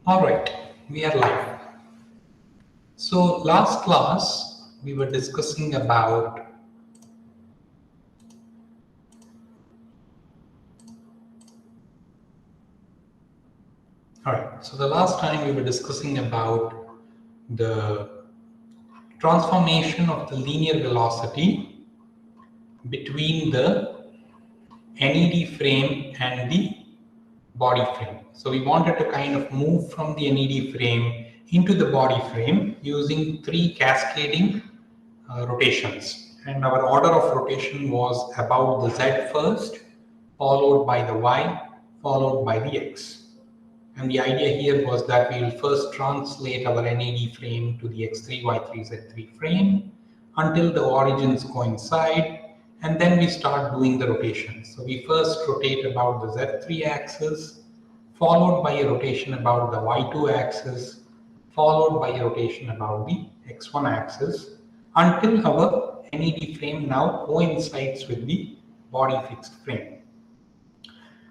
All right, we are live. So last class we were discussing about all right. So the last time we were discussing about the transformation of the linear velocity between the NED frame and the body frame. So we wanted to kind of move from the NED frame into the body frame using three cascading rotations. And our order of rotation was about the Z first, followed by the Y, followed by the X. And the idea here was that we will first translate our NED frame to the X3, Y3, Z3 frame until the origins coincide, and then we start doing the rotations. So we first rotate about the Z3 axis, followed by a rotation about the Y2 axis, followed by a rotation about the X1 axis, until our NED frame now coincides with the body fixed frame.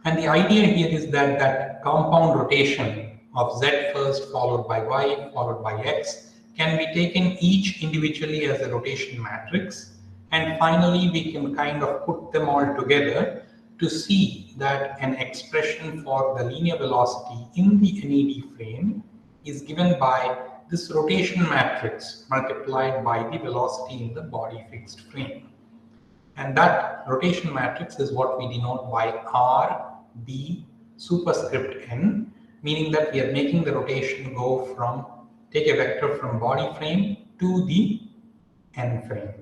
And the idea here is that that compound rotation of Z first followed by Y followed by X can be taken each individually as a rotation matrix, and finally we can kind of put them all together to see that an expression for the linear velocity in the NED frame is given by this rotation matrix multiplied by the velocity in the body fixed frame. And that rotation matrix is what we denote by RB superscript n, meaning that we are making the rotation go from, take a vector from body frame to the n frame.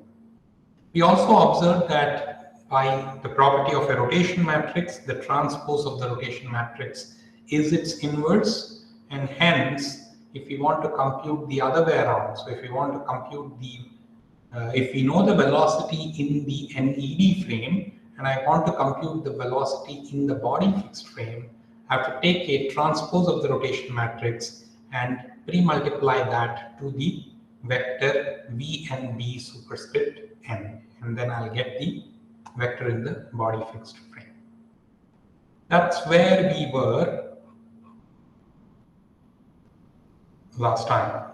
We also observed that by the property of a rotation matrix, the transpose of the rotation matrix is its inverse, and hence, if we want to compute the other way around, so if we want to compute the if we know the velocity in the NED frame and I want to compute the velocity in the body fixed frame, I have to take a transpose of the rotation matrix and pre-multiply that to the vector VNB superscript n, and then I'll get the vector in the body fixed frame. That's where we were last time.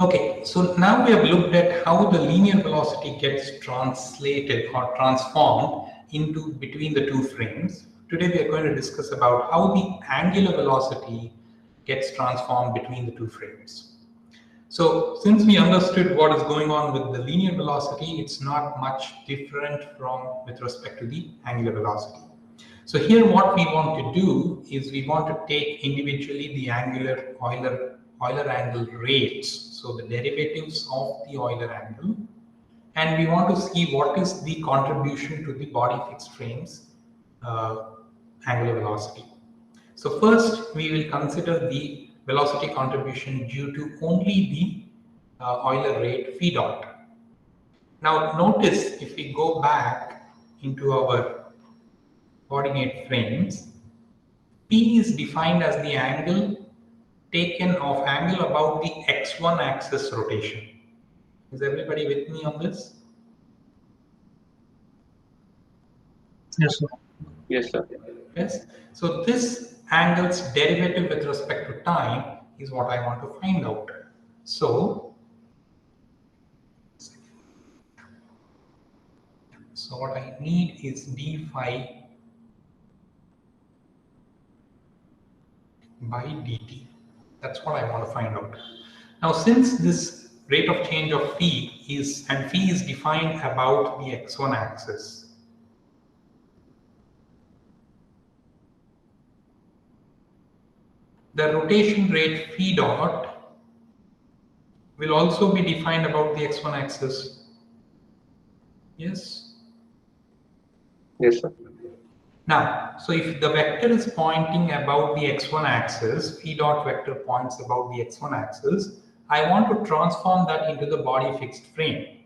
Okay, so now we have looked at how the linear velocity gets translated or transformed into between the two frames. Today we are going to discuss about how the angular velocity gets transformed between the two frames. So since we understood what is going on with the linear velocity, it's not much different from with respect to the angular velocity. So here what we want to do is we want to take individually the angular Euler angle rates, so the derivatives of the Euler angle, and we want to see what is the contribution to the body fixed frame's angular velocity. So first we will consider the velocity contribution due to only the Euler rate phi dot. Now notice if we go back into our coordinate frames, P is defined as the angle taken of angle about the x1 axis rotation. Is everybody with me on this? Yes, sir. Yes, sir. Yes. So this angle's derivative with respect to time is what I want to find out. So what I need is d phi by dt. That's what I want to find out. Now, since this rate of change of phi is defined about the x1 axis, the rotation rate phi dot will also be defined about the x1 axis. Yes? Yes, sir. Now, so if the vector is pointing about the x1 axis, phi dot vector points about the x1 axis, I want to transform that into the body fixed frame,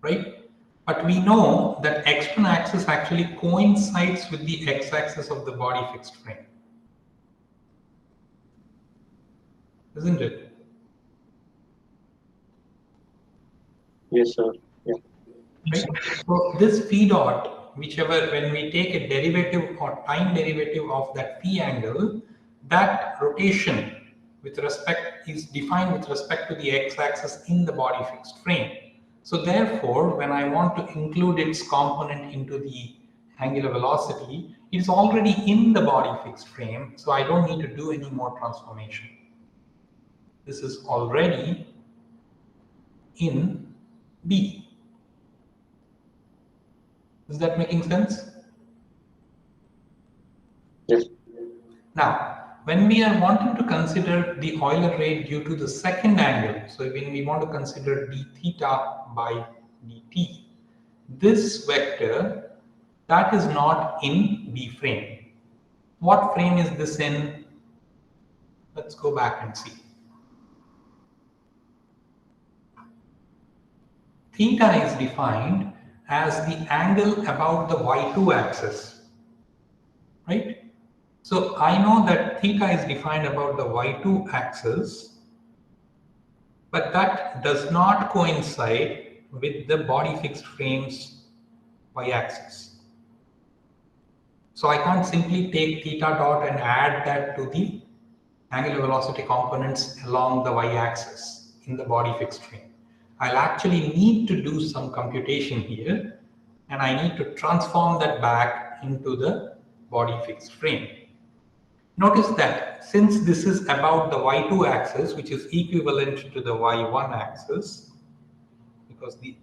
right? But we know that x1 axis actually coincides with the x-axis of the body fixed frame, isn't it? Yes, sir. Yeah. Right? So this phi dot, whichever, when we take a derivative or time derivative of that phi angle, that rotation with respect is defined with respect to the x-axis in the body fixed frame. So therefore, when I want to include its component into the angular velocity, it is already in the body fixed frame, so I don't need to do any more transformation. This is already in B. Is that making sense? Yes. Now, when we are wanting to consider the Euler rate due to the second angle, so when we want to consider d theta by dt, this vector, that is not in B frame. What frame is this in? Let's go back and see. Theta is defined as the angle about the y2 axis, right? So I know that theta is defined about the y2 axis, but that does not coincide with the body fixed frame's y-axis. So I can't simply take theta dot and add that to the angular velocity components along the y-axis in the body fixed frame. I'll actually need to do some computation here, and I need to transform that back into the body fixed frame. Notice that since this is about the y2 axis, which is equivalent to the y1 axis, because the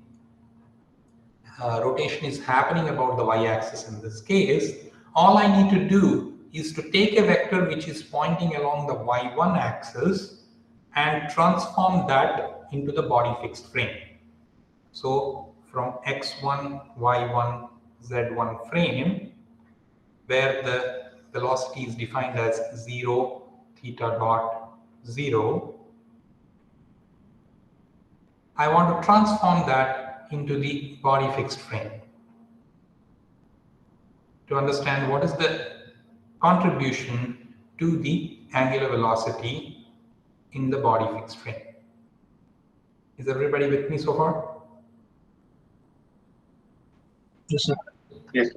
rotation is happening about the y-axis in this case, all I need to do is to take a vector which is pointing along the y1 axis and transform that into the body fixed frame. So from x1, y1, z1 frame, where the velocity is defined as 0, theta dot 0, I want to transform that into the body fixed frame to understand what is the contribution to the angular velocity in the body fixed frame. Is everybody with me so far? Yes, sir. Yes.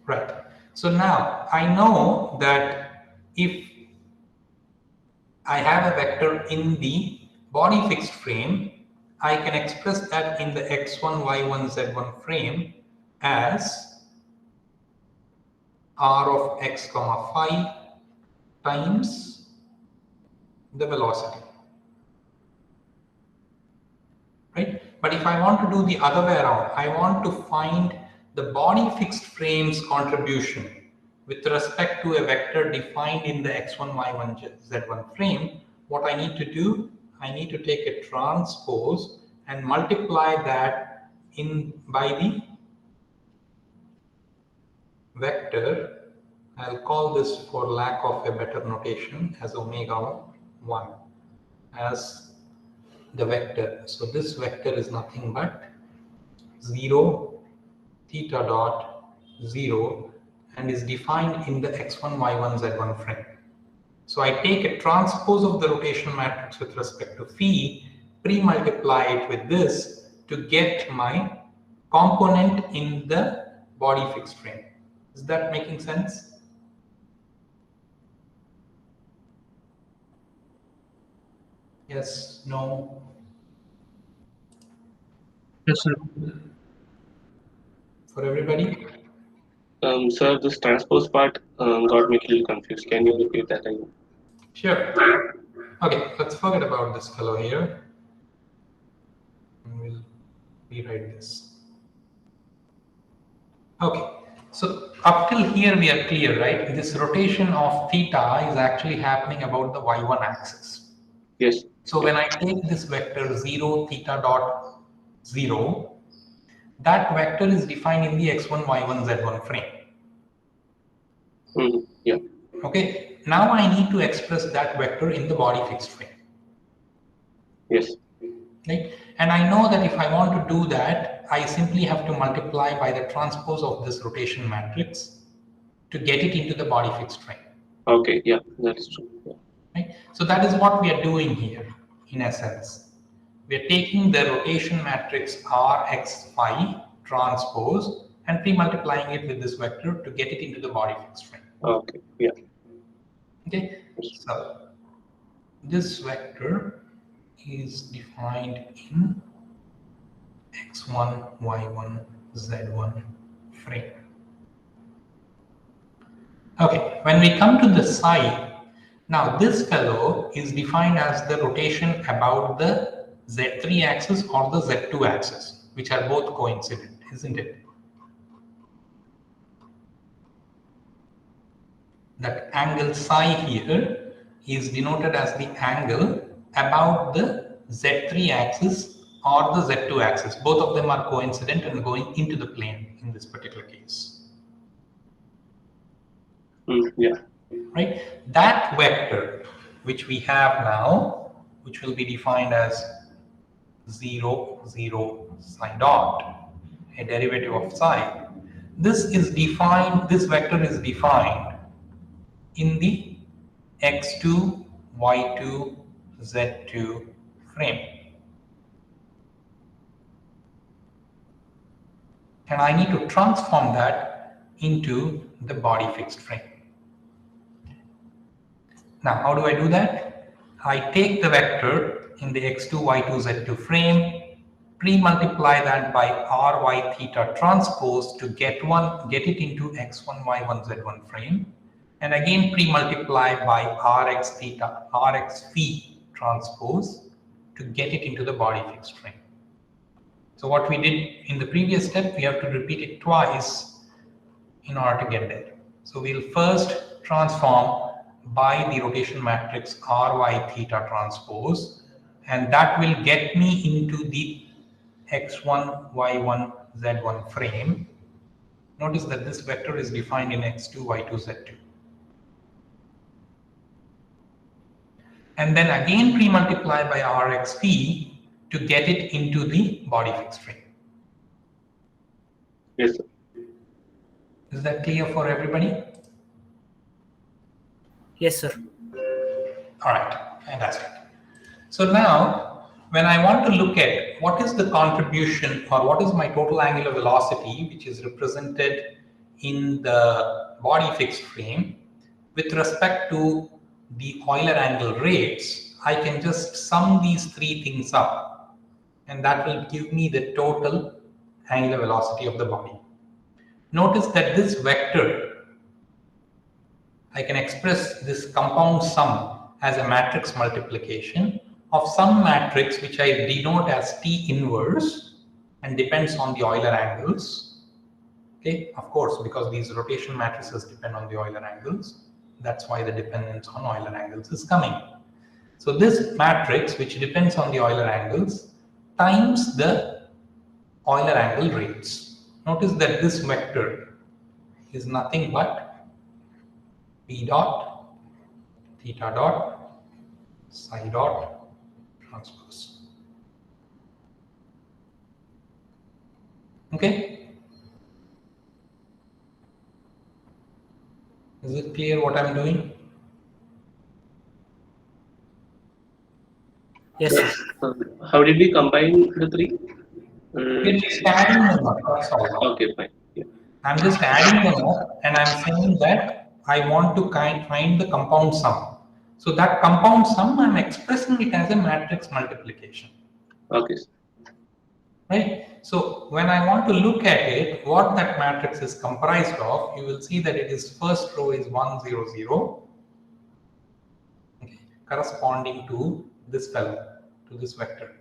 Right. So now I know that if I have a vector in the body fixed frame, I can express that in the x1, y1, z1 frame as r of x comma phi times the velocity, right? But if I want to do the other way around, I want to find the body fixed frame's contribution with respect to a vector defined in the x1, y1, z1 frame. What I need to do, I need to take a transpose and multiply that in by the vector. I'll call this, for lack of a better notation, as omega 1 as the vector. So this vector is nothing but 0, theta dot 0, and is defined in the x1, y1, z1 frame. So I take a transpose of the rotation matrix with respect to phi, pre-multiply it with this to get my component in the body fixed frame. Is that making sense? Yes, no? Yes, sir. For everybody? Sir, this transpose part got me a little confused. Can you repeat that again? Sure. Okay, let's forget about this fellow here. And we'll rewrite this. Okay, so up till here we are clear, right? This rotation of theta is actually happening about the y1 axis. Yes. So when I take this vector 0, theta dot 0, that vector is defined in the x1, y1, z1 frame. Yeah. Okay, now I need to express that vector in the body fixed frame. Yes. Right? And I know that if I want to do that, I simply have to multiply by the transpose of this rotation matrix to get it into the body fixed frame. Okay. Yeah, that is true. Yeah. Right? So that is what we are doing here, in essence. We are taking the rotation matrix Rx phi transpose and pre-multiplying it with this vector to get it into the body fixed frame. Okay. Yeah. Okay, so this vector is defined in x1, y1, z1 frame. Okay, when we come to the psi, now this fellow is defined as the rotation about the z3 axis or the z2 axis, which are both coincident, isn't it? That angle psi here is denoted as the angle about the z3 axis or the z2 axis. Both of them are coincident and going into the plane in this particular case. Yeah. Right? That vector which we have now, which will be defined as 0, 0, psi dot, a derivative of psi. This vector is defined in the x2, y2, z2 frame. And I need to transform that into the body fixed frame. Now, how do I do that? I take the vector in the x2, y2, z2 frame, pre-multiply that by ry theta transpose to get it into x1, y1, z1 frame, and again pre-multiply by rx phi transpose to get it into the body fixed frame. So what we did in the previous step, we have to repeat it twice in order to get there. So we'll first transform by the rotation matrix ry theta transpose, and that will get me into the x1, y1, z1 frame. Notice that this vector is defined in x2, y2, z2. And then again pre-multiply by rx phi to get it into the body fixed frame. Yes, sir. Is that clear for everybody? Yes, sir. All right, fantastic. So now, when I want to look at what is the contribution or what is my total angular velocity, which is represented in the body fixed frame, with respect to the Euler angle rates, I can just sum these three things up, and that will give me the total angular velocity of the body. Notice that this vector, I can express this compound sum as a matrix multiplication of some matrix which I denote as T inverse and depends on the Euler angles. Okay, of course, because these rotation matrices depend on the Euler angles. That's why the dependence on Euler angles is coming. So this matrix, which depends on the Euler angles, times the Euler angle rates. Notice that this vector is nothing but p dot, theta dot, psi dot, transpose. Okay? Is it clear what I'm doing? Yes, sir. How did we combine the three? We're just adding them up, that's all. Okay, fine. Yeah. I'm just adding them up and I'm saying that I want to find the compound sum. So that compound sum, I'm expressing it as a matrix multiplication. Okay, sir. Right? So when I want to look at it, what that matrix is comprised of, you will see that it is first row is 1, 0, 0, okay, corresponding to this fellow, to this vector.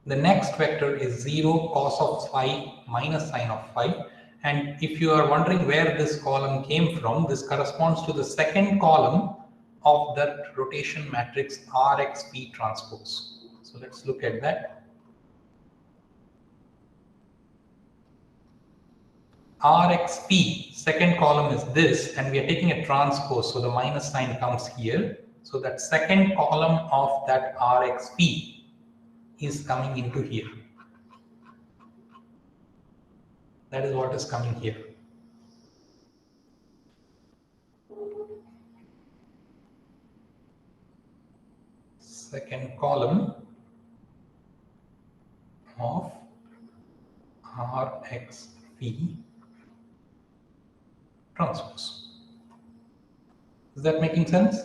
The next vector is 0 cos of phi minus sine of phi. And if you are wondering where this column came from, this corresponds to the second column of that rotation matrix Rx P transpose. So let's look at that. RXP, second column is this, and we are taking a transpose, so the minus sign comes here. So that second column of that RXP is coming into here. That is what is coming here. Second column of RXP transpose. Is that making sense?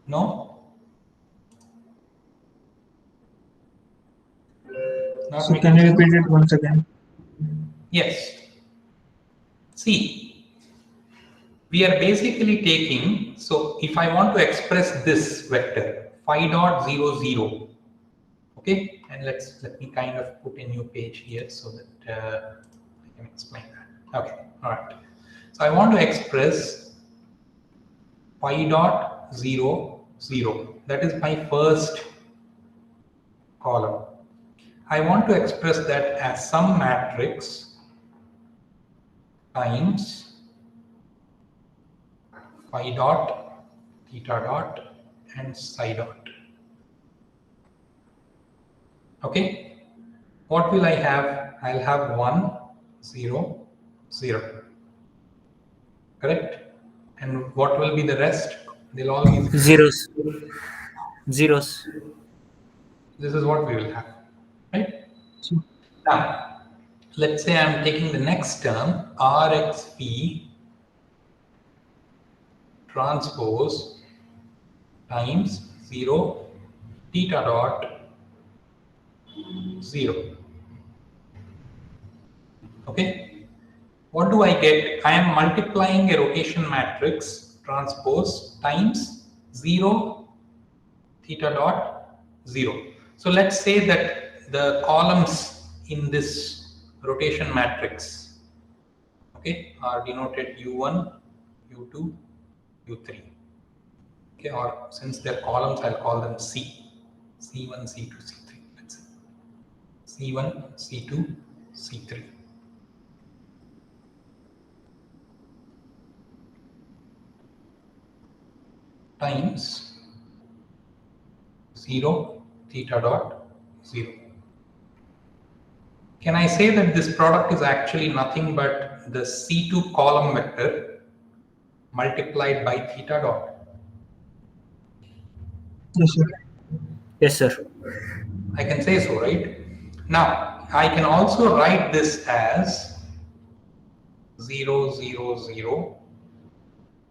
No? Not So can making you sense? repeat it once again? Yes. See, we are basically taking, so if I want to express this vector, phi dot 0, 0, okay, and let me kind of put a new page here so that I can explain that. Okay, all right. So I want to express phi dot 0, 0. That is my first column. I want to express that as some matrix times phi dot, theta dot, and psi dot. Okay. What will I have? I'll have 1, 0, 0. Correct? And what will be the rest? They'll all be 0. Zeros. Zeros. This is what we will have. Right? So, Now, let's say I'm taking the next term, RXP transpose times 0, theta dot 0. Okay. What do I get? I am multiplying a rotation matrix transpose times 0, theta dot 0. So let's say that the columns in this rotation matrix, okay, are denoted U1, U2, U3. Okay, or since they're columns, I'll call them C. C1, C2, C3. Let's say C1, C2, C3. Times 0, theta dot 0. Can I say that this product is actually nothing but the C2 column vector multiplied by theta dot? yes, sir. Yes, sir. I can say so, right? Now, I can also write this as 0, 0, 0,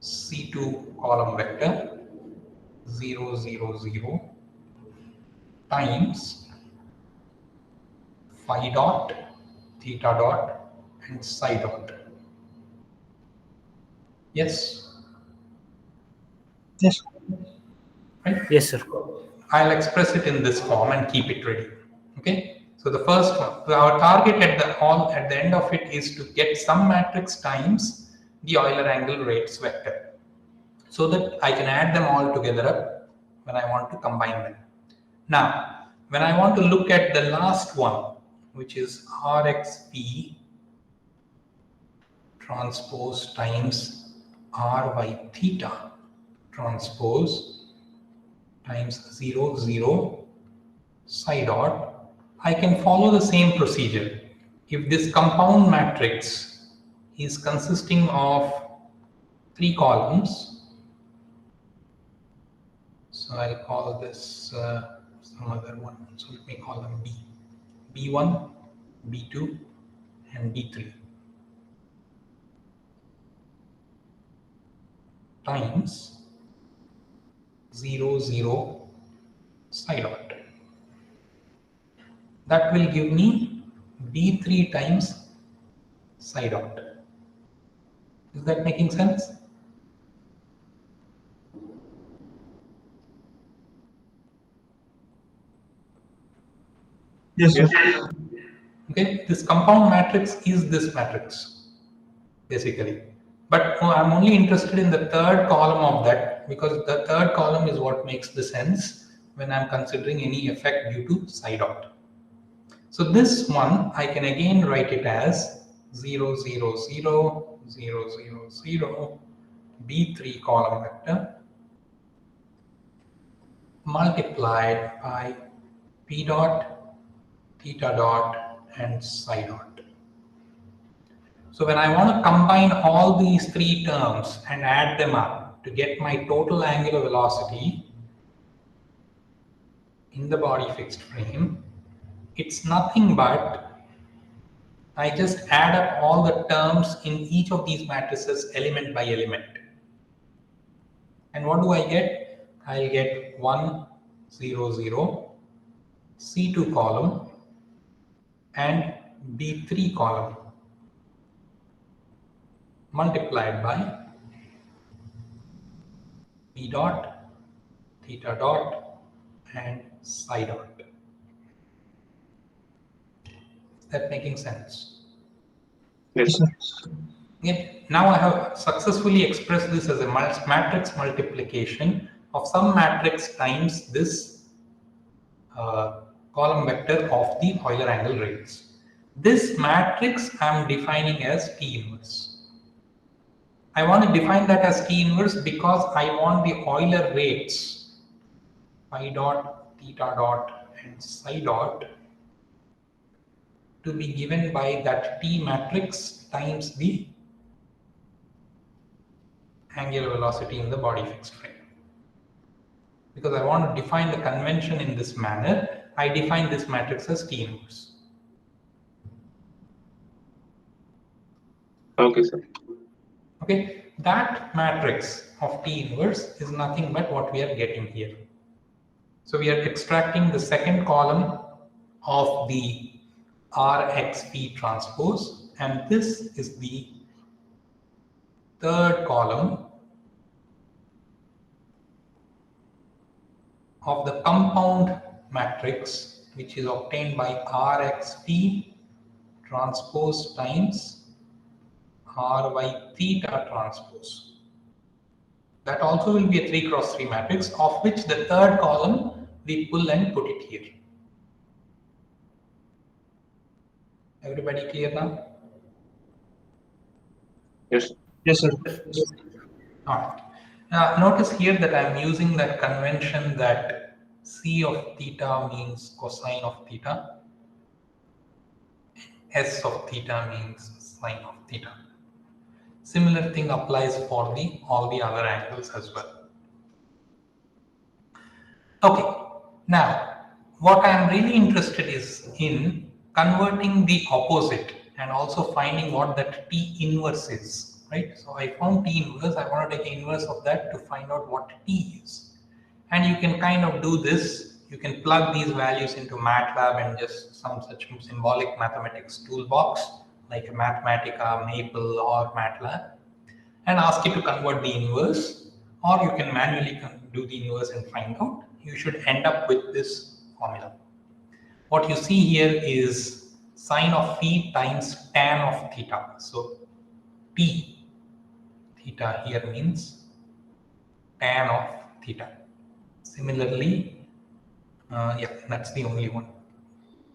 C2 column vector, 0, 0, 0, times phi dot, theta dot, and psi dot. Yes, Yes. right? Yes, sir. I'll express it in this form and keep it ready. Okay. So the first one, so our target at the end of it is to get some matrix times the Euler angle rates vector, so that I can add them all together up when I want to combine them. Now, when I want to look at the last one, which is RXP transpose times RY theta transpose times 0, 0, psi dot, I can follow the same procedure. If this compound matrix is consisting of 3 columns, so I'll call this some other one. So let me call them B. B1, B2, and B3 times 0, 0, psi dot. That will give me B3 times psi dot. Is that making sense? Yes, sir. Okay, this compound matrix is this matrix basically, but I'm only interested in the third column of that, because the third column is what makes the sense when I'm considering any effect due to psi dot. So this one I can again write it as 0, 0, 0, 0, 0, 0, B3 column vector multiplied by P dot, theta dot, and psi dot. So when I want to combine all these 3 terms and add them up to get my total angular velocity in the body fixed frame, it's nothing but I just add up all the terms in each of these matrices element by element. And what do I get? I'll get 1, 0, 0, C2 column and B3 column multiplied by B dot, theta dot and psi dot. Is that making sense? Yes, sir. Yeah. Now I have successfully expressed this as a matrix multiplication of some matrix times this column vector of the Euler angle rates. This matrix I am defining as T inverse. I want to define that as T inverse because I want the Euler rates phi dot, theta dot and psi dot to be given by that T matrix times the angular velocity in the body fixed frame. Because I want to define the convention in this manner, I define this matrix as T inverse. okay, sir. Okay, that matrix of T inverse is nothing but what we are getting here. So we are extracting the second column of the RXP transpose, and this is the third column of the compound matrix, which is obtained by RXP transpose times Ry theta transpose. That also will be a 3 cross 3 matrix, of which the third column we pull and put it here. Everybody clear now? Yes, Yes, sir. Alright. Now notice here that I am using that convention that C of theta means cosine of theta, S of theta means sine of theta. Similar thing applies for all the other angles as well. Okay, now what I am really interested is in converting the opposite and also finding what that T inverse is, right? So I found T inverse, I want to take the inverse of that to find out what T is. And you can kind of do this, you can plug these values into MATLAB and just some such symbolic mathematics toolbox like a Mathematica, Maple or MATLAB and ask it to convert the inverse, or you can manually do the inverse and find out. You should end up with this formula. What you see here is sine of phi times tan of theta. So T theta here means tan of theta. Similarly, yeah, that's the only one.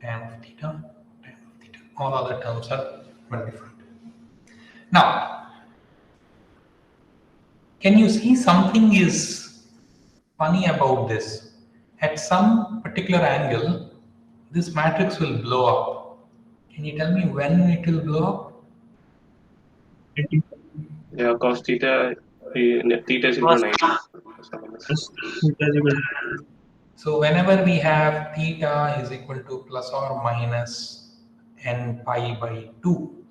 Tan of theta, tan of theta. All other terms are well different. Now, can you see something is funny about this? At some particular angle, this matrix will blow up. Can you tell me when it will blow up? yeah, cos theta, theta is equal to 90. Yes, theta is equal to So whenever we have theta is equal to plus or minus n pi by 2,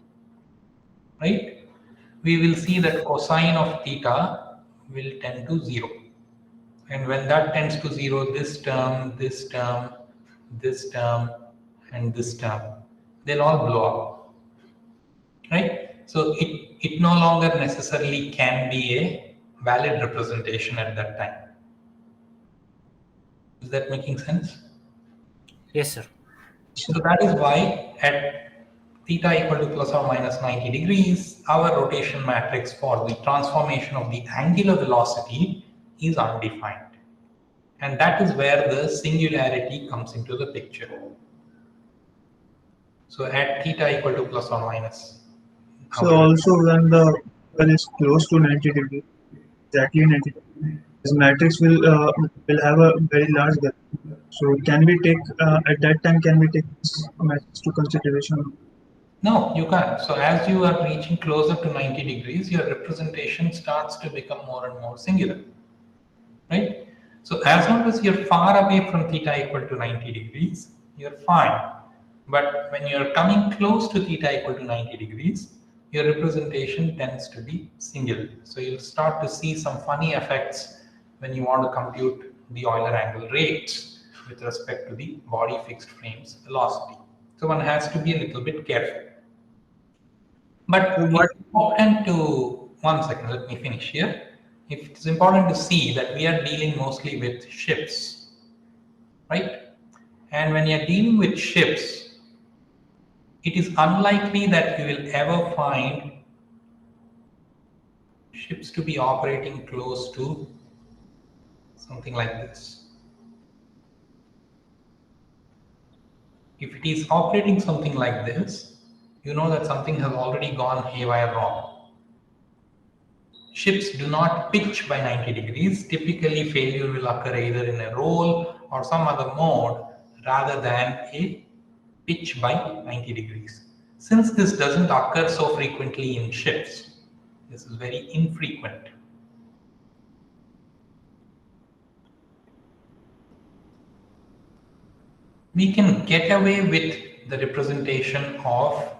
right? We will see that cosine of theta will tend to 0. And when that tends to 0, this term, this term, this term, and this term, they'll all blow up, right? So it no longer necessarily can be a valid representation at that time. Is that making sense? yes, sir. So that is why at theta equal to plus or minus 90 degrees, our rotation matrix for the transformation of the angular velocity is undefined. And that is where the singularity comes into the picture. So at theta equal to plus or minus. So also when it's close to 90 degrees, exactly 90 degrees, this matrix will have a very large gap. So can we take at that time can we take this matrix to consideration? No, you can't. So as you are reaching closer to 90 degrees, your representation starts to become more and more singular, right? So as long as you're far away from theta equal to 90 degrees, you're fine. But when you're coming close to theta equal to 90 degrees, your representation tends to be single. So you'll start to see some funny effects when you want to compute the Euler angle rates with respect to the body fixed frame's velocity. So one has to be a little bit careful. But What? it's important to, one second, let me finish here. It's important to see that we are dealing mostly with ships, right? And when you're dealing with ships, it is unlikely that you will ever find ships to be operating close to something like this. If it is operating something like this, you know that something has already gone haywire wrong. Ships do not pitch by 90 degrees. Typically, failure will occur either in a roll or some other mode rather than a pitch by 90 degrees. Since this doesn't occur so frequently in ships, this is very infrequent. We can get away with the representation of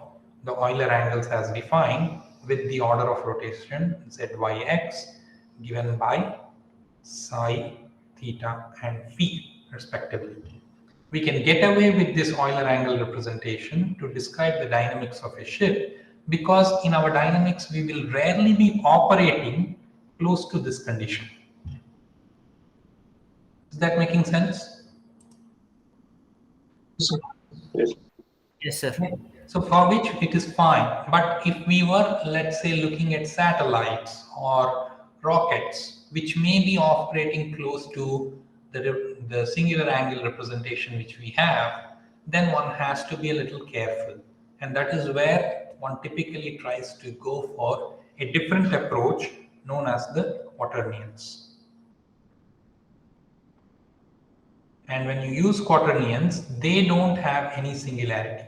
the Euler angles as defined with the order of rotation zyx given by psi, theta and phi respectively. We can get away with this Euler angle representation to describe the dynamics of a ship because in our dynamics we will rarely be operating close to this condition. Is that making sense? Yes. Yes, sir. So for which it is fine. But if we were, let's say, looking at satellites or rockets, which may be operating close to the singular angle representation which we have, then one has to be a little careful. And that is where one typically tries to go for a different approach known as the quaternions. And when you use quaternions, they don't have any singularity.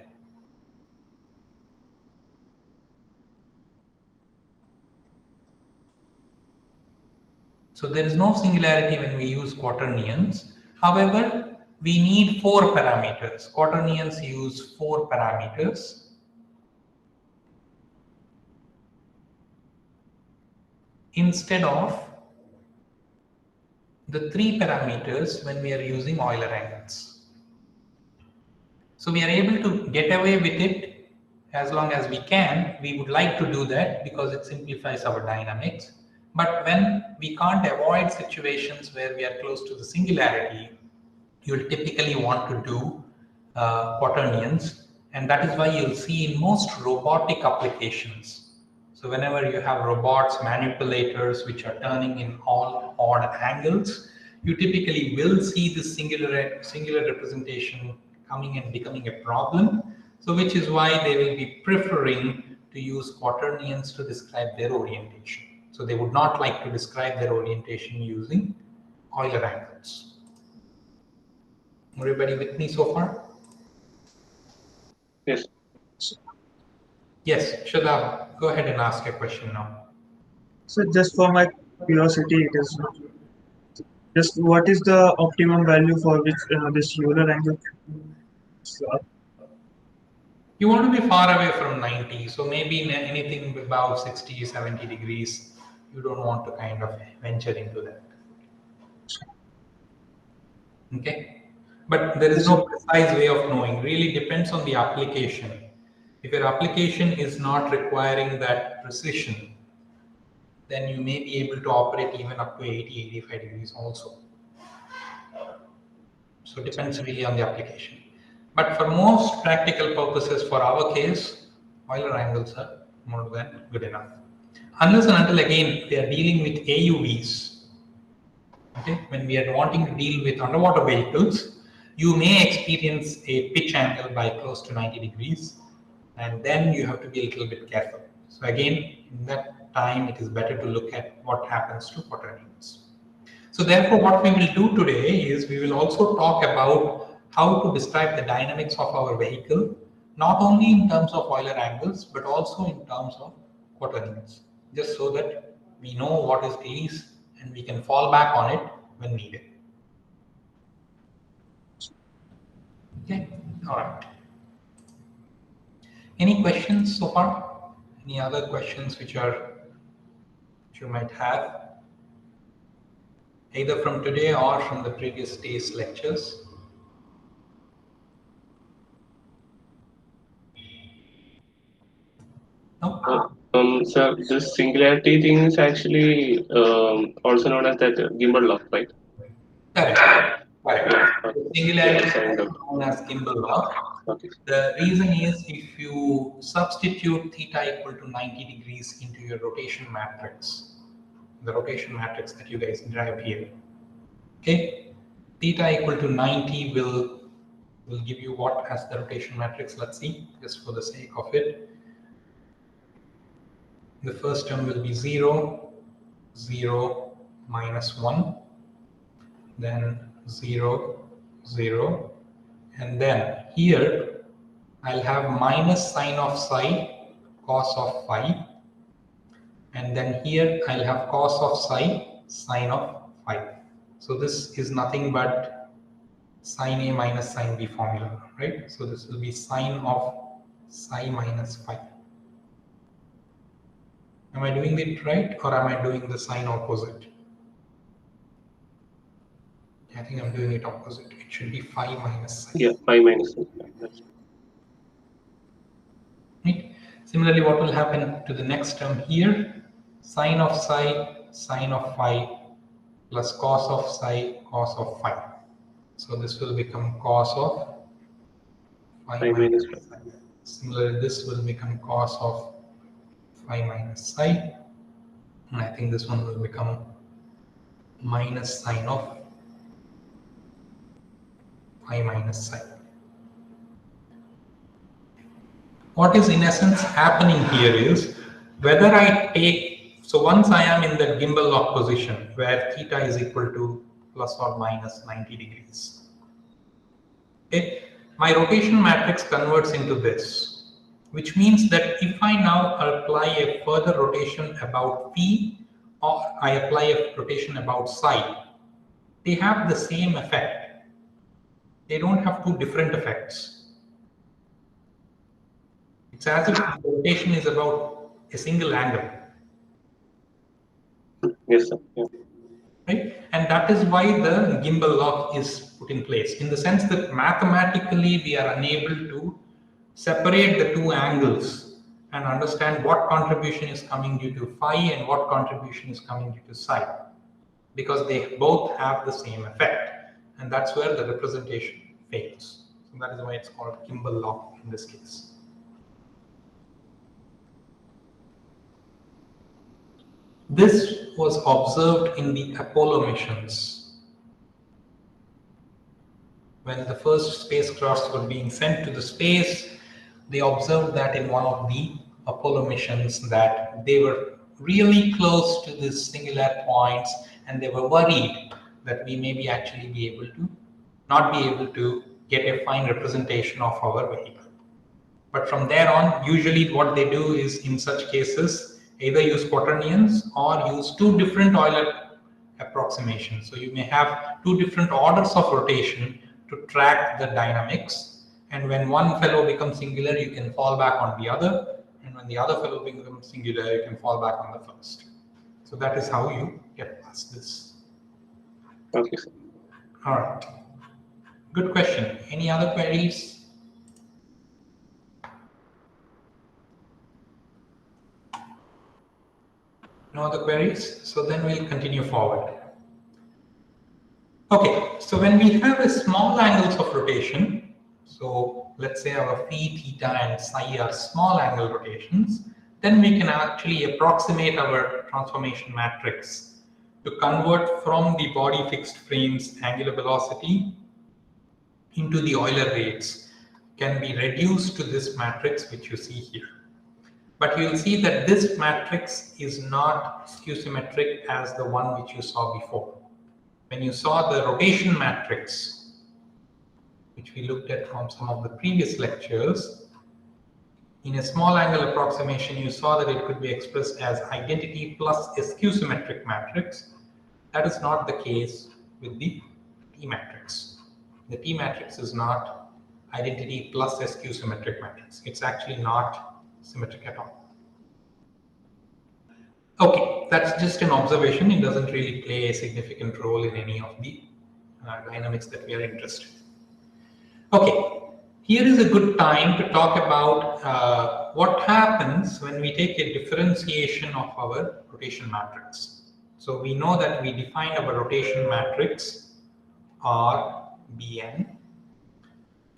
So there is no singularity when we use quaternions. However, we need 4 parameters. Quaternions use 4 parameters. Instead of the 3 parameters when we are using Euler angles. So we are able to get away with it as long as we can. We would like to do that because it simplifies our dynamics. But when we can't avoid situations where we are close to the singularity, you will typically want to do quaternions, and that is why you'll see in most robotic applications. So whenever you have robots, manipulators which are turning in all odd angles, you typically will see this singular representation coming and becoming a problem. So which is why they will be preferring to use quaternions to describe their orientation. So they would not like to describe their orientation using Euler angles. Everybody with me so far? Yes. Yes, Shadab, go ahead and ask a question now. So just for my curiosity, it is just what is the optimum value for which this Euler angle? You want to be far away from 90, so maybe in anything about 60, 70 degrees, you don't want to kind of venture into that. Okay? But there is no precise way of knowing. Really depends on the application. If your application is not requiring that precision, then you may be able to operate even up to 80, 85 degrees also. So it depends really on the application. But for most practical purposes, for our case, Euler angles are more than good enough. Unless and until again, they are dealing with AUVs. Okay, when we are wanting to deal with underwater vehicles, you may experience a pitch angle by close to 90 degrees, and then you have to be a little bit careful. So again, in that time, it is better to look at what happens to quaternions. So therefore, what we will do today is we will also talk about how to describe the dynamics of our vehicle, not only in terms of Euler angles, but also in terms of quaternions, just so that we know what is these and we can fall back on it when needed. Okay, all right. Any questions so far? Any other questions which you might have, either from today or from the previous day's lectures? No? Sir, this singularity thing is actually also known as that gimbal lock, right? Correct. Correct. Yeah. The Yeah, singularity signed is up. known as gimbal lock. Okay. The reason is if you substitute theta equal to 90 degrees into your rotation matrix, the rotation matrix that you guys derive here, okay, theta equal to 90 will give you what as the rotation matrix? Let's see, just for the sake of it. The first term will be 0, 0, minus 1, then 0, 0, and then here I'll have minus sine of psi, cos of phi, and then here I'll have cos of psi, sine of phi. So this is nothing but sine A minus sine B formula, right? So this will be sine of psi minus phi. Am I doing it right, or am I doing the sign opposite? I think I'm doing it opposite. It should be phi minus psi. Yeah, 5 minus 1. That's Right? Similarly, what will happen to the next term here? Sine of psi, sine of phi, plus cos of psi, cos of phi. So this will become cos of phi 5 minus minus 5. psi. Similarly, this will become cos of phi minus psi. And I think this one will become minus sine of phi minus psi. What is in essence happening here is whether I take, so once I am in that gimbal lock position where theta is equal to plus or minus 90 degrees, okay, my rotation matrix converts into this, which means that if I now apply a further rotation about phi or I apply a rotation about psi, they have the same effect. They don't have two different effects. It's as if the rotation is about a single angle, Yes, sir. Yeah. right? And that is why the gimbal lock is put in place, in the sense that mathematically we are unable to separate the two angles and understand what contribution is coming due to phi and what contribution is coming due to psi, because they both have the same effect, and that's where the representation fails. So that is why it's called gimbal lock in this case. This was observed in the Apollo missions. When the first spacecrafts were being sent to the space, they observed that in one of the Apollo missions that they were really close to these singular points, and they were worried that we may be actually be able to not be able to get a fine representation of our vehicle. But from there on, usually what they do is in such cases, either use quaternions or use two different Euler approximations. So you may have two different orders of rotation to track the dynamics. And when one fellow becomes singular, you can fall back on the other. And when the other fellow becomes singular, you can fall back on the first. So that is how you get past this. Okay, sir. All right. Good question. Any other queries? No other queries? So then we'll continue forward. Okay, so when we have a small angles of rotation, so let's say our phi, theta, and psi are small angle rotations, then we can actually approximate our transformation matrix to convert from the body fixed frame's angular velocity into the Euler rates can be reduced to this matrix which you see here. But you'll see that this matrix is not skew symmetric as the one which you saw before. When you saw the rotation matrix, which we looked at from some of the previous lectures, in a small angle approximation, you saw that it could be expressed as identity plus a skew symmetric matrix. That is not the case with the T matrix. The T matrix is not identity plus SQ symmetric matrix. It's actually not symmetric at all. Okay, that's just an observation. It doesn't really play a significant role in any of the dynamics that we are interested in. Okay, here is a good time to talk about what happens when we take a differentiation of our rotation matrix. So we know that we define our rotation matrix RBN.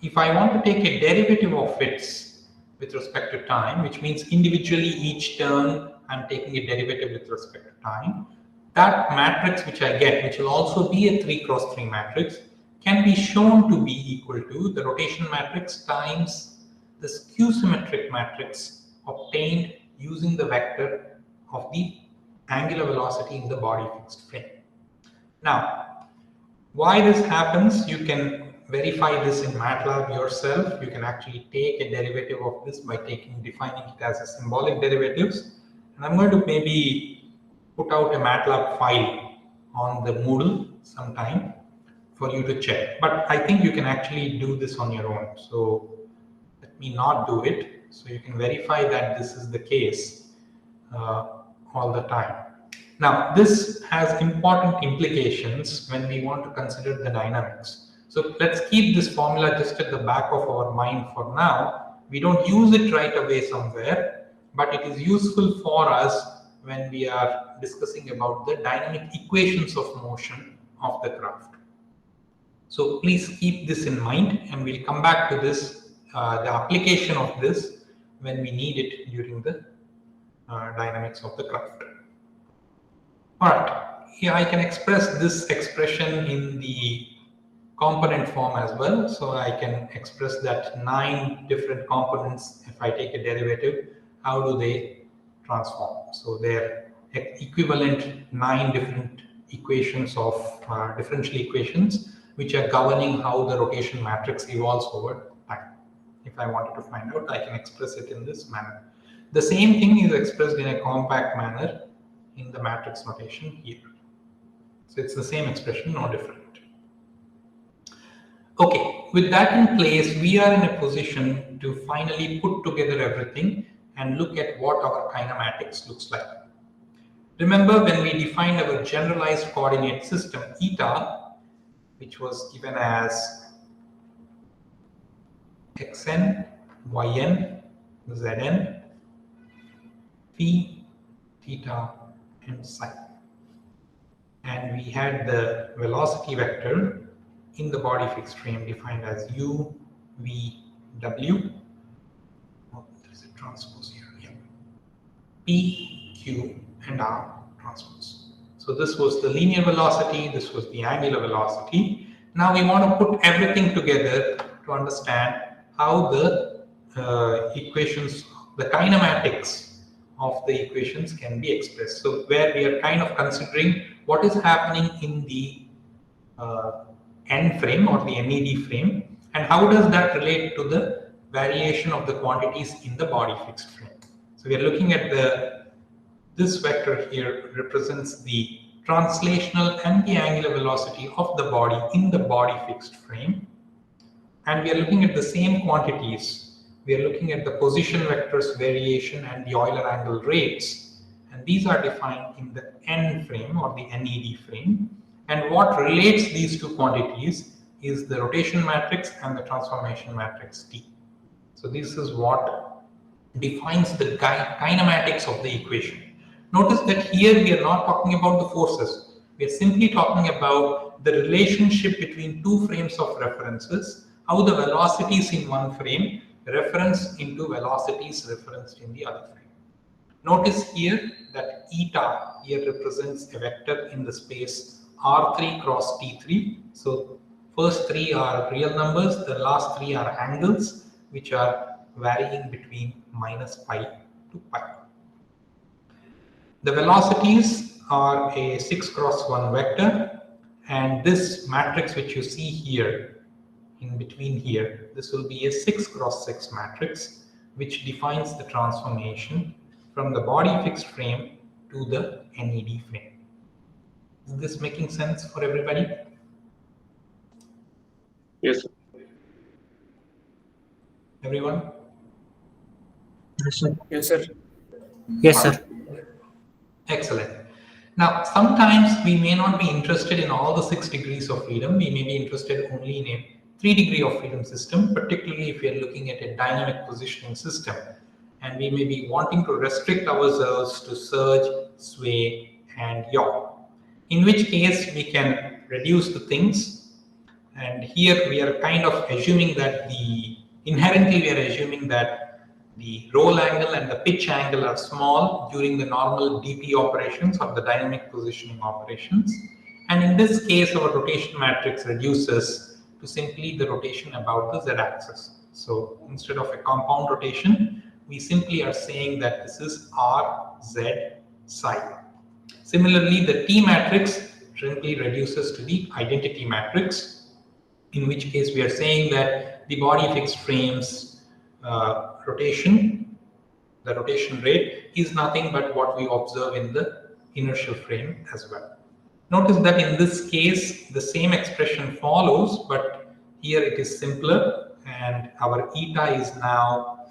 If I want to take a derivative of its with respect to time, which means individually each term I'm taking a derivative with respect to time, that matrix which I get, which will also be a 3 cross 3 matrix, can be shown to be equal to the rotation matrix times the skew symmetric matrix obtained using the vector of the angular velocity in the body fixed frame. Now, why this happens, you can verify this in MATLAB yourself. You can actually take a derivative of this by defining it as a symbolic derivatives. And I'm going to maybe put out a MATLAB file on the Moodle sometime for you to check. But I think you can actually do this on your own. So let me not do it. So you can verify that this is the case all the time. Now, this has important implications when we want to consider the dynamics. So let's keep this formula just at the back of our mind for now. We don't use it right away somewhere, but it is useful for us when we are discussing about the dynamic equations of motion of the craft. So please keep this in mind, and we'll come back to this, the application of this when we need it during the dynamics of the craft. All right, here I can express this expression in the component form as well. So I can express that 9 different components. If I take a derivative, how do they transform? So they're equivalent 9 different equations of differential equations, which are governing how the rotation matrix evolves over time. If I wanted to find out, I can express it in this manner. The same thing is expressed in a compact manner in the matrix notation here. So it's the same expression, no different. Okay, with that in place, we are in a position to finally put together everything and look at what our kinematics looks like. Remember, when we defined our generalized coordinate system, eta, which was given as xn, yn, zn, phi, theta, and psi. And we had the velocity vector in the body fixed frame defined as u, v, w. Oh, there's a transpose here. Yeah. P, q, and r transpose. So this was the linear velocity, this was the angular velocity. Now we want to put everything together to understand how the equations, the kinematics of the equations can be expressed. So where we are kind of considering what is happening in the N frame or the NED frame, and how does that relate to the variation of the quantities in the body fixed frame. So we are looking at this vector here represents the translational and the angular velocity of the body in the body fixed frame, and we are looking at the same quantities. We are looking at the position vectors variation and the Euler angle rates, and these are defined in the N frame or the NED frame. And what relates these two quantities is the rotation matrix and the transformation matrix T. So this is what defines the kinematics of the equation. Notice that here we are not talking about the forces. We are simply talking about the relationship between two frames of references, how the velocities in one frame reference into velocities referenced in the other frame. Notice here that eta here represents a vector in the space R3 cross T3. So first 3 are real numbers, the last 3 are angles, which are varying between minus pi to pi. The velocities are a 6 cross 1 vector, and this matrix which you see here in between here, this will be a 6 cross 6 matrix which defines the transformation from the body fixed frame to the NED frame. Is this making sense for everybody? Yes, sir. Everyone? Yes, sir. Yes, sir. Yes, sir. Excellent. Now, sometimes we may not be interested in all the 6 degrees of freedom. We may be interested only in a 3 degree of freedom system, particularly if we are looking at a dynamic positioning system. And we may be wanting to restrict ourselves to surge, sway, and yaw. In which case, we can reduce the things. And here we are kind of assuming that inherently we are assuming that the roll angle and the pitch angle are small during the normal DP operations or the dynamic positioning operations. And in this case, our rotation matrix reduces to simply the rotation about the z-axis. So instead of a compound rotation, we simply are saying that this is R, Z, psi. Similarly, the T matrix simply reduces to the identity matrix, in which case we are saying that the body fixed frame's rotation, the rotation rate is nothing but what we observe in the inertial frame as well. Notice that in this case, the same expression follows, but here it is simpler, and our eta is now,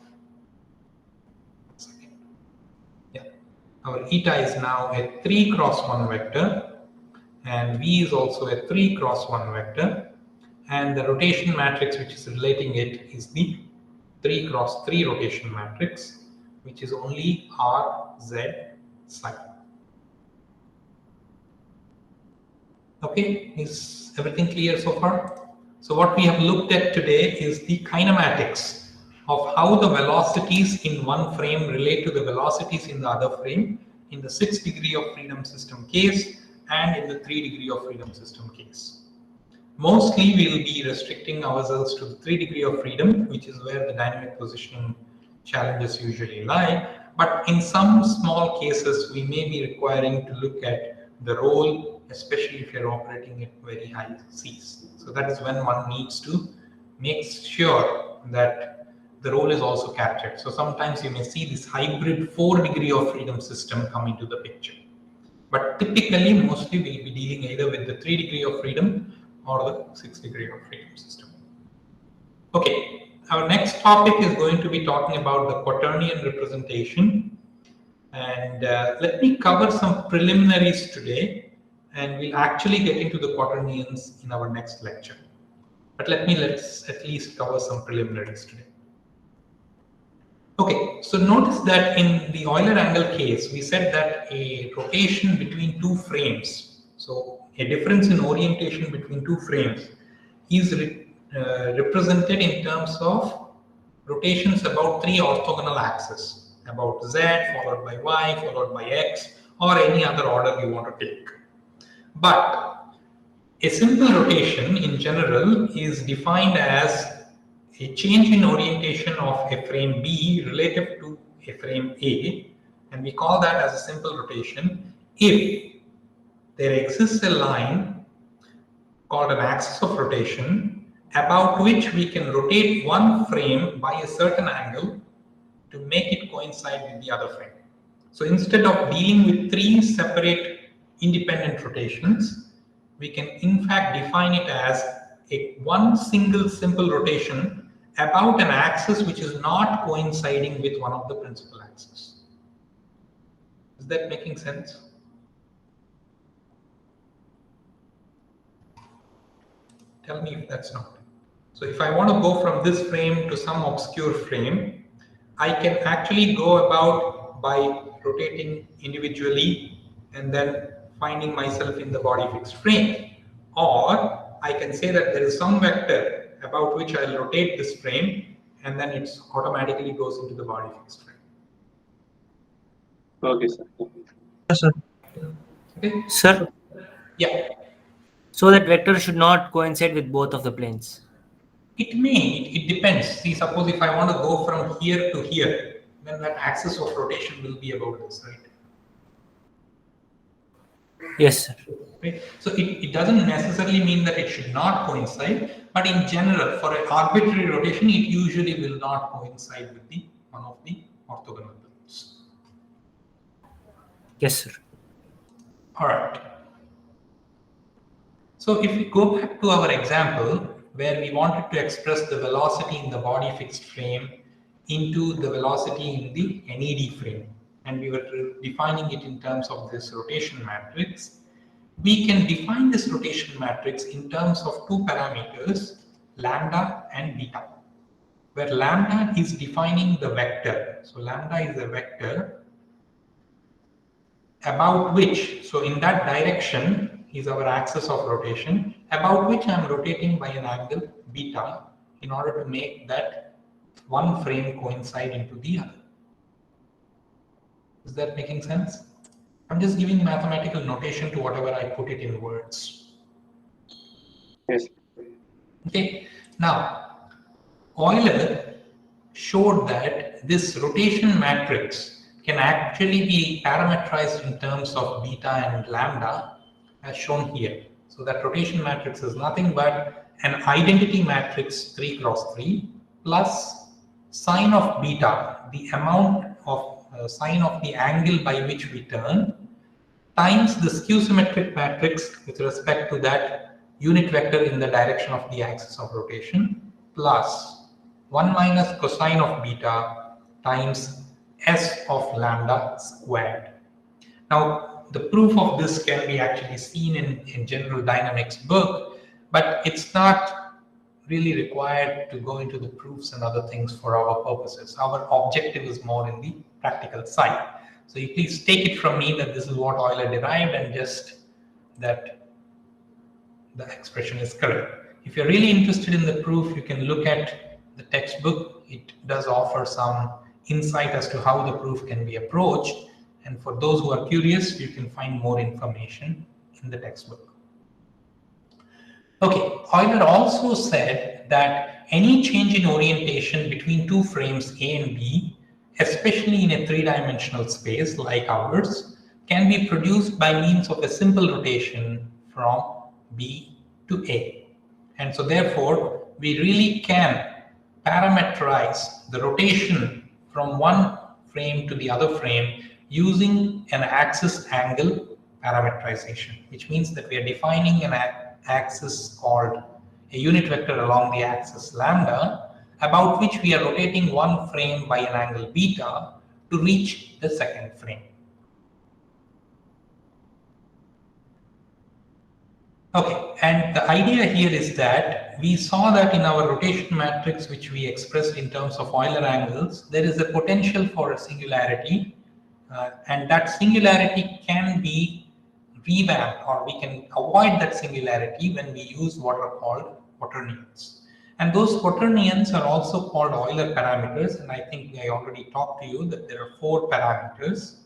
our eta is now a 3 cross 1 vector, and V is also a 3 cross 1 vector, and the rotation matrix which is relating it is the 3 cross 3 rotation matrix, which is only R, Z, psi. Okay, is everything clear so far? So what we have looked at today is the kinematics of how the velocities in one frame relate to the velocities in the other frame in the 6 degree of freedom system case and in the 3 degree of freedom system case. Mostly we will be restricting ourselves to the 3 degree of freedom, which is where the dynamic positioning challenges usually lie. But in some small cases, we may be requiring to look at the roll, especially if you're operating at very high Cs. So that is when one needs to make sure that the roll is also captured. So sometimes you may see this hybrid 4 degree of freedom system come into the picture. But typically, mostly we'll be dealing either with the 3 degree of freedom or the 6 degree of freedom system. Okay, our next topic is going to be talking about the Quaternion representation. And let me cover some preliminaries today, and we'll actually get into the quaternions in our next lecture. But let's at least cover some preliminaries today. Okay, so notice that in the Euler angle case, we said that a rotation between 2 frames, so a difference in orientation between 2 frames is represented in terms of rotations about 3 orthogonal axes, about z followed by y followed by x, or any other order you want to take. But a simple rotation in general is defined as a change in orientation of a frame B relative to a frame A, and we call that as a simple rotation if there exists a line called an axis of rotation about which we can rotate one frame by a certain angle to make it coincide with the other frame. So instead of dealing with 3 separate independent rotations, we can in fact define it as one single simple rotation about an axis which is not coinciding with one of the principal axes. Is that making sense? Tell me if that's not. So if I want to go from this frame to some obscure frame, I can actually go about by rotating individually and then finding myself in the body fixed frame. Or I can say that there is some vector about which I'll rotate this frame and then it automatically goes into the body fixed frame. Okay, sir. Yes, sir. Okay? Sir, Yeah. so that vector should not coincide with both of the planes. It may, it depends. See, suppose if I want to go from here to here, then that axis of rotation will be about this, right? Yes, sir. Right? So it doesn't necessarily mean that it should not coincide, but in general, for an arbitrary rotation, it usually will not coincide with one of the orthogonal planes. Yes, sir. All right. So if we go back to our example, where we wanted to express the velocity in the body fixed frame into the velocity in the NED frame. And we were defining it in terms of this rotation matrix. We can define this rotation matrix in terms of two parameters, lambda and beta, where lambda is defining the vector. So lambda is a vector about which, so in that direction is our axis of rotation, about which I am rotating by an angle beta in order to make that one frame coincide into the other. Is that making sense? I'm just giving mathematical notation to whatever I put it in words. Yes. Okay, now Euler showed that this rotation matrix can actually be parameterized in terms of beta and lambda as shown here. So that rotation matrix is nothing but an identity matrix 3 cross 3 plus sine of beta, the amount of sine of the angle by which we turn, times the skew symmetric matrix with respect to that unit vector in the direction of the axis of rotation, plus 1 minus cosine of beta times s of lambda squared. Now, the proof of this can be actually seen in General Dynamics book, but it's not really required to go into the proofs and other things for our purposes. Our objective is more in the practical side. So you please take it from me that this is what Euler derived and just that the expression is correct. If you're really interested in the proof, you can look at the textbook. It does offer some insight as to how the proof can be approached. And for those who are curious, you can find more information in the textbook. Okay, Euler also said that any change in orientation between two frames A and B, especially in a three-dimensional space like ours, can be produced by means of a simple rotation from B to A. And so therefore, we really can parameterize the rotation from one frame to the other frame using an axis angle parameterization, which means that we are defining an axis called a unit vector along the axis lambda, about which we are rotating one frame by an angle beta to reach the second frame. Okay, and the idea here is that we saw that in our rotation matrix, which we expressed in terms of Euler angles, there is a potential for a singularity, and that singularity can be revamped, or we can avoid that singularity when we use what are called quaternions. And those quaternions are also called Euler parameters, and I think I already talked to you that there are 4 parameters,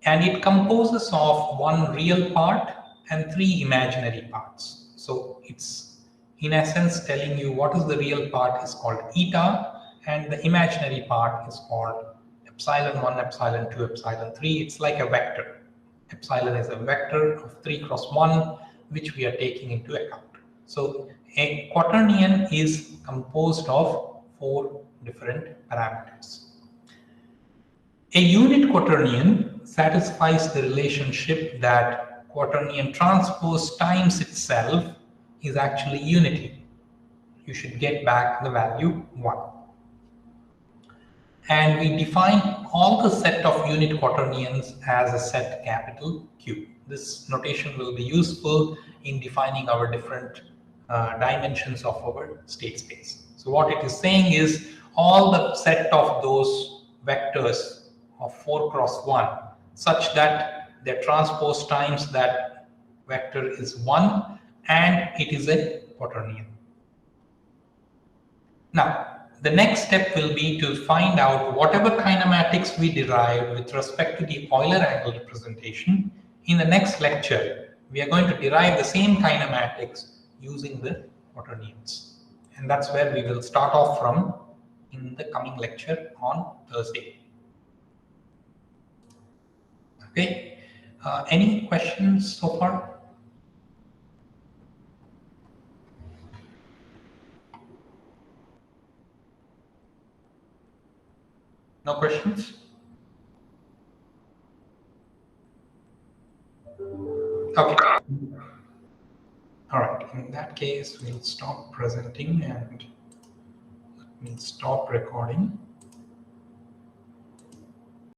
and it composes of one real part and 3 imaginary parts. So it's in essence telling you what is the real part is called eta, and the imaginary part is called epsilon 1, epsilon 2, epsilon 3. It's like a vector. Epsilon is a vector of 3 cross 1, which we are taking into account. So a quaternion is composed of 4 different parameters. A unit quaternion satisfies the relationship that quaternion transpose times itself is actually unity. You should get back the value 1. And we define all the set of unit quaternions as a set capital Q. This notation will be useful in defining our different dimensions of our state space. So what it is saying is all the set of those vectors of 4 cross 1 such that their transpose times that vector is 1 and it is a quaternion. Now, the next step will be to find out whatever kinematics we derive with respect to the Euler angle representation. In the next lecture, we are going to derive the same kinematics using the quaternions. And that's where we will start off from in the coming lecture on Thursday. Okay, any questions so far? No questions? Okay. All right. in that case, we'll stop presenting and let me stop recording.